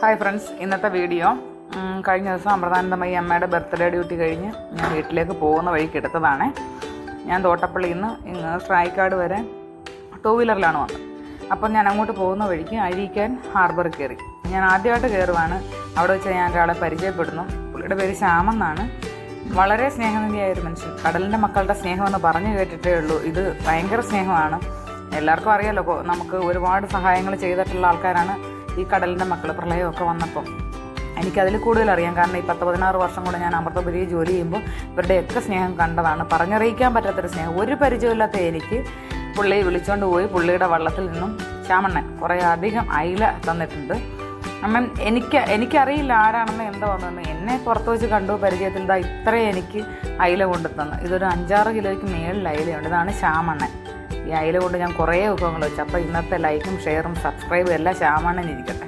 Hi friends, ഇന്നത്തെ video കഴിഞ്ഞ ദിവസം അമൃതാനന്ദമയി അമ്മയുടെ ബർത്ത്ഡേ ഡ്യൂട്ടി കഴിഞ്ഞ് ഞാൻ വീട്ടിലേക്ക് പോകുന്ന വഴിക്ക് എടുത്തതാണ്. ഞാൻ തോട്ടപ്പള്ളിയിൽ നിന്ന് സ്ട്രൈക്കാട് വരെ 2 വീലറിലാണ് വന്നത്. അപ്പം ഞാൻ അങ്ങോട്ട് പോകുന്ന വഴിക്ക് അഴീക്കാൻ ഹാർബറിൽ കയറി. ഞാൻ ആദ്യമായിട്ട് കയറുവാണ്. അവിടെ വെച്ച് ഞാൻ ഒരാളെ പരിചയപ്പെടുന്നു. പുള്ളിയുടെ പേര് ശ്യാമെന്നാണ്. വളരെ സ്നേഹനിധിയായൊരു മനുഷ്യൻ. കടലിൻ്റെ മക്കളുടെ സ്നേഹമെന്ന് പറഞ്ഞു കേട്ടിട്ടേ ഉള്ളൂ. ഇത് ഭയങ്കര സ്നേഹമാണ്. എല്ലാവർക്കും അറിയാലോ, നമുക്ക് ഒരുപാട് സഹായങ്ങൾ ചെയ്തിട്ടുള്ള ആൾക്കാരാണ് ഈ കടലിൻ്റെ മക്കൾ. പ്രളയമൊക്കെ വന്നപ്പം എനിക്കതിൽ കൂടുതൽ അറിയാം. കാരണം ഈ 10-16 വർഷം കൊണ്ട് ഞാൻ അമൃതപുരി ജോലി ചെയ്യുമ്പോൾ ഇവരുടെയൊക്കെ സ്നേഹം കണ്ടതാണ്. പറഞ്ഞറിയിക്കാൻ പറ്റാത്തൊരു സ്നേഹം. ഒരു പരിചയമില്ലാത്ത എനിക്ക് പുള്ളിയെ വിളിച്ചുകൊണ്ട് പോയി പുള്ളിയുടെ വള്ളത്തിൽ നിന്നും ശ്യാമണ്ണൻ കുറേ അധികം അയില തന്നിട്ടുണ്ട്. എനിക്കറിയില്ല ആരാണെന്ന് എന്താ വന്നതെന്ന്. എന്നെ പുറത്ത് വെച്ച് കണ്ടു, പരിചയത്തിൽ ഇത്രയും എനിക്ക് അയില കൊണ്ടു തന്നു. ഇതൊരു 5-6 കിലോയ്ക്ക് മേളിൽ അയിലയുണ്ട്. ഇതാണ് ശ്യാമണ്ണൻ. ഈ അയില കൊണ്ട് ഞാൻ കുറേ വിഭവങ്ങൾ വെച്ചു. അപ്പോൾ ഇന്നത്തെ ലൈക്കും ഷെയറും സബ്സ്ക്രൈബും എല്ലാം ശ്യാമണ്ണൻ ഇരിക്കട്ടെ.